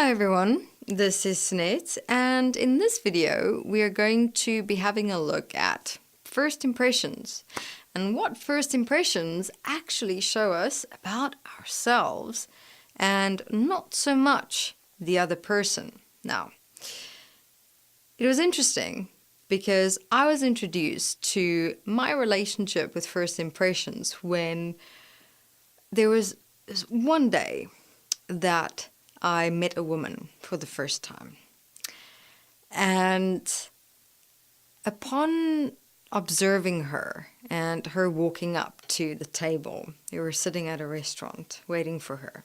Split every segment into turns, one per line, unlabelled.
Hi everyone, this is Sinead, and in this video we are going to be having a look at first impressions and what first impressions actually show us about ourselves and not so much the other person. Now, it was interesting because I was introduced to my relationship with first impressions when there was this one day that I met a woman for the first time. And upon observing her and her walking up to the table, we were sitting at a restaurant waiting for her.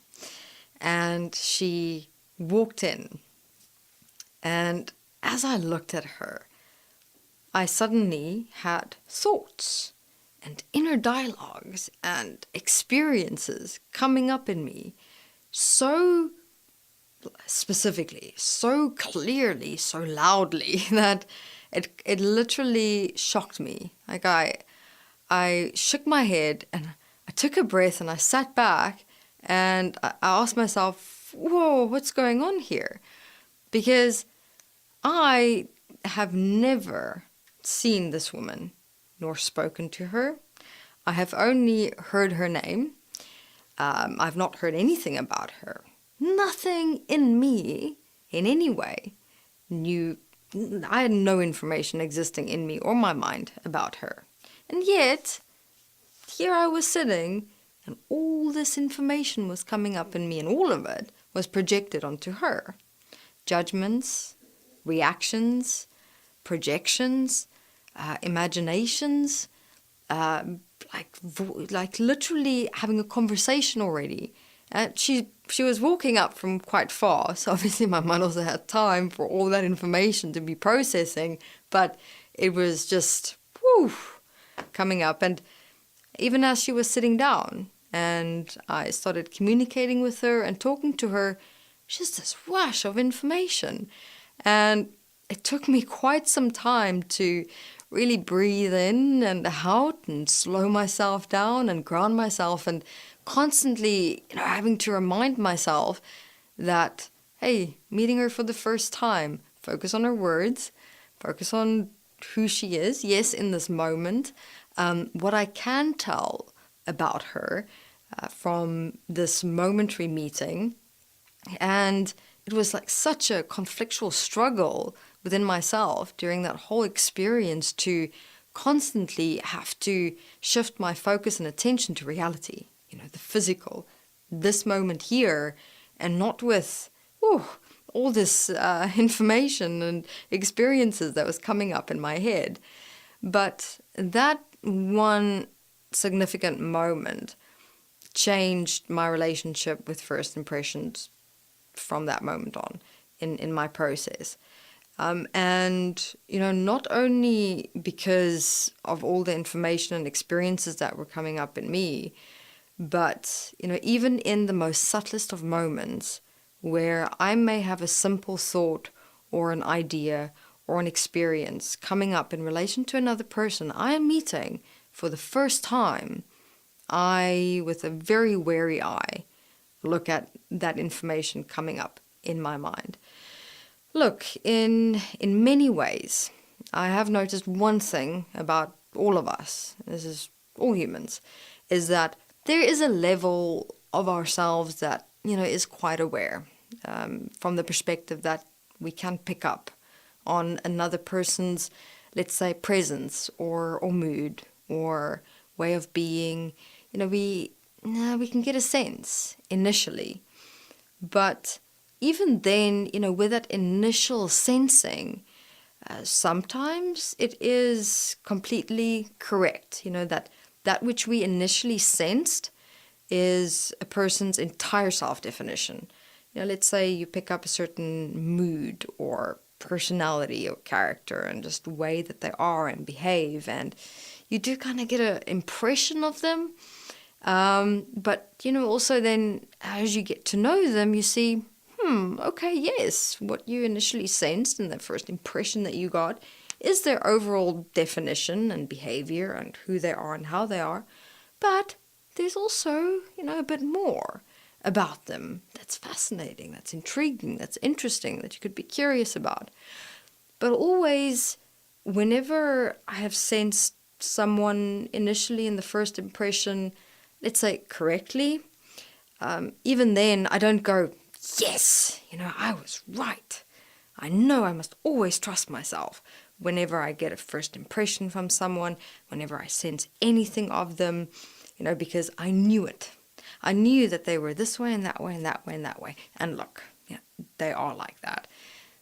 And she walked in. And as I looked at her, I suddenly had thoughts and inner dialogues and experiences coming up in me so specifically, so clearly, so loudly that it literally shocked me. Like I shook my head and I took a breath and I sat back and I asked myself, whoa, what's going on here? Because I have never seen this woman nor spoken to her. I have only heard her name. I've not heard anything about her. Nothing in me, in any way, knew. I had no information existing in me or my mind about her. And yet, here I was sitting, and all this information was coming up in me, and all of it was projected onto her. Judgments, reactions, projections, imaginations, like literally having a conversation already. She was walking up from quite far, so obviously my mind also had time for all that information to be processing, but it was just, coming up. And even as she was sitting down and I started communicating with her and talking to her, just this rush of information. And it took me quite some time to really breathe in and out and slow myself down and ground myself and constantly, having to remind myself that, hey, meeting her for the first time, focus on her words, focus on who she is, yes, in this moment, what I can tell about her from this momentary meeting. And it was like such a conflictual struggle within myself during that whole experience to constantly have to shift my focus and attention to reality, the physical, this moment here, and not with all this information and experiences that was coming up in my head. But that one significant moment changed my relationship with first impressions from that moment on in my process. And, not only because of all the information and experiences that were coming up in me, but, even in the most subtlest of moments where I may have a simple thought or an idea or an experience coming up in relation to another person I am meeting for the first time, I, with a very wary eye, look at that information coming up in my mind. Look, in many ways, I have noticed one thing about all of us, this is all humans, is that there is a level of ourselves that, is quite aware from the perspective that we can pick up on another person's, let's say, presence or mood or way of being. We can get a sense initially, but even then, with that initial sensing, sometimes it is completely correct, that which we initially sensed is a person's entire self-definition. Let's say you pick up a certain mood or personality or character and just the way that they are and behave, and you do kind of get an impression of them. But, also then as you get to know them, you see, okay, yes, what you initially sensed in the first impression that you got is their overall definition and behavior and who they are and how they are. But there's also, a bit more. about them that's fascinating, that's intriguing, that's interesting, that you could be curious about. But always, whenever I have sensed someone initially in the first impression, let's say correctly, even then I don't go, yes, I was right. I know I must always trust myself whenever I get a first impression from someone, whenever I sense anything of them, because I knew it. I knew that they were this way and that way and that way and that way. And look, they are like that.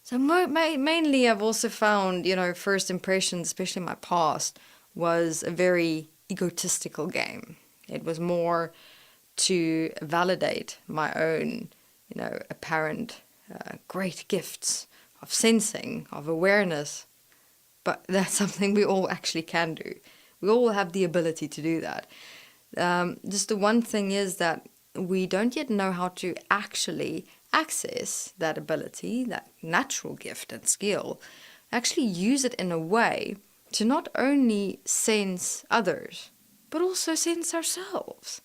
So mainly I've also found, first impressions, especially in my past, was a very egotistical game. It was more to validate my own, apparent great gifts of sensing, of awareness. But that's something we all actually can do. We all have the ability to do that. Just the one thing is that we don't yet know how to actually access that ability, that natural gift and skill, actually use it in a way to not only sense others, but also sense ourselves.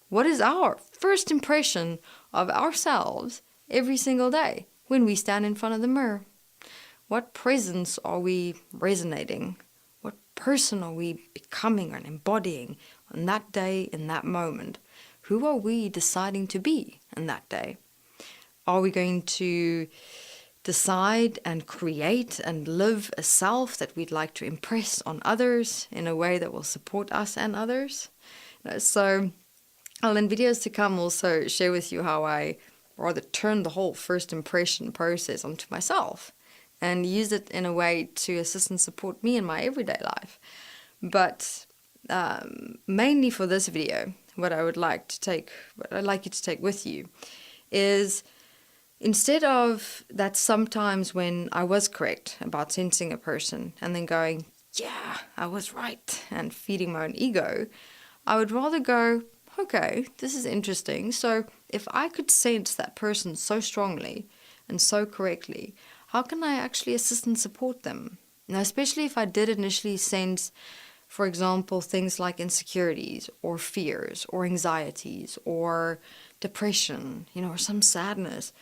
What is our first impression of ourselves every single day when we stand in front of the mirror? What presence are we resonating? What person are we becoming and embodying on that day, in that moment? Who are we deciding to be in that day? Are we going to decide and create and live a self that we'd like to impress on others in a way that will support us and others? So I'll in videos to come also share with you how I rather turn the whole first impression process onto myself and use it in a way to assist and support me in my everyday life. But mainly for this video, what I'd like you to take with you is, instead of that sometimes when I was correct about sensing a person and then going, yeah, I was right, and feeding my own ego, I would rather go, okay, this is interesting. So if I could sense that person so strongly and so correctly, how can I actually assist and support them? Now, especially if I did initially sense, for example, things like insecurities or fears or anxieties or depression, or some sadness.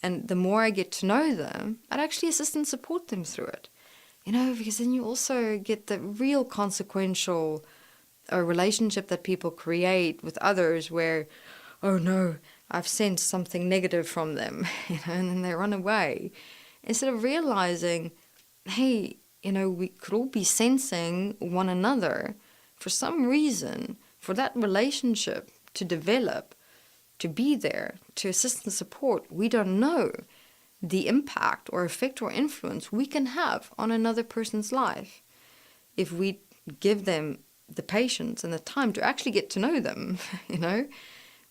And the more I get to know them, I'd actually assist and support them through it. Because then you also get the real consequential relationship that people create with others where, oh no, I've sensed something negative from them, and then they run away. Instead of realizing, hey, we could all be sensing one another for some reason, for that relationship to develop, to be there, to assist and support. We don't know the impact or effect or influence we can have on another person's life if we give them the patience and the time to actually get to know them. We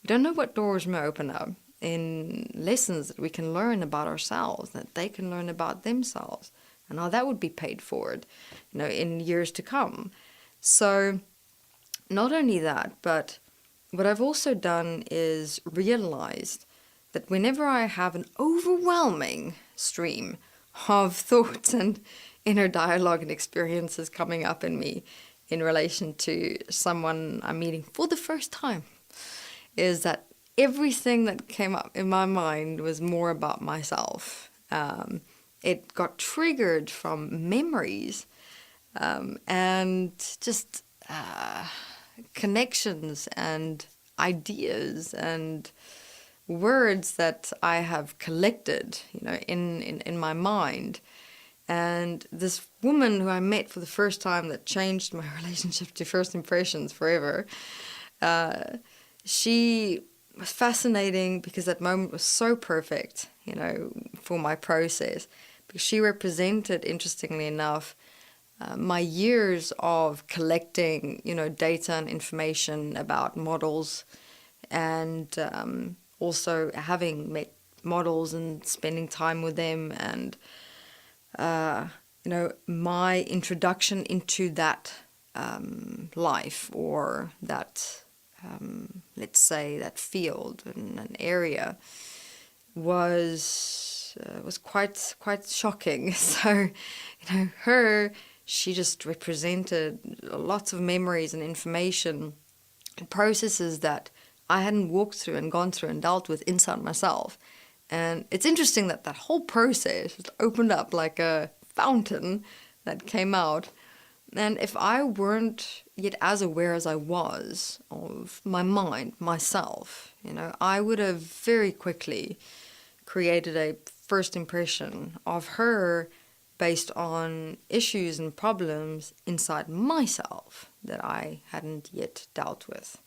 don't know what doors may open up in lessons that we can learn about ourselves, that they can learn about themselves, and how that would be paid forward, in years to come. So not only that, but what I've also done is realized that whenever I have an overwhelming stream of thoughts and inner dialogue and experiences coming up in me in relation to someone I'm meeting for the first time, is that everything that came up in my mind was more about myself. It got triggered from memories and just connections and ideas and words that I have collected, in my mind. And this woman who I met for the first time that changed my relationship to first impressions forever, she was fascinating because that moment was so perfect, for my process. Because she represented, interestingly enough, my years of collecting, data and information about models, and also having met models and spending time with them, and my introduction into that life, or that let's say that field and an area was quite shocking. So she just represented lots of memories and information and processes that I hadn't walked through and gone through and dealt with inside myself. And it's interesting that that whole process just opened up like a fountain that came out. And if I weren't yet as aware as I was of my mind, myself, I would have very quickly created a first impression of her based on issues and problems inside myself that I hadn't yet dealt with.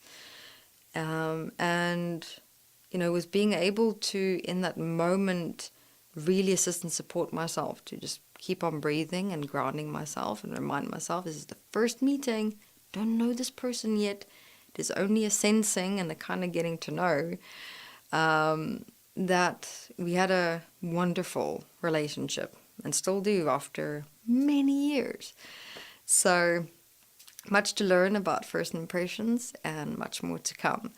Was being able to, in that moment, really assist and support myself to just keep on breathing and grounding myself and remind myself this is the first meeting. Don't know this person yet. It is only a sensing and a kind of getting to know. That we had a wonderful relationship and still do after many years. So much to learn about first impressions and much more to come.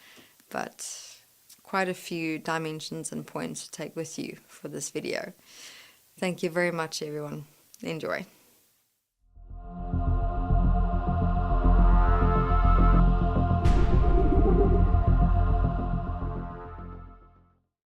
But quite a few dimensions and points to take with you for this video. Thank you very much, everyone. Enjoy.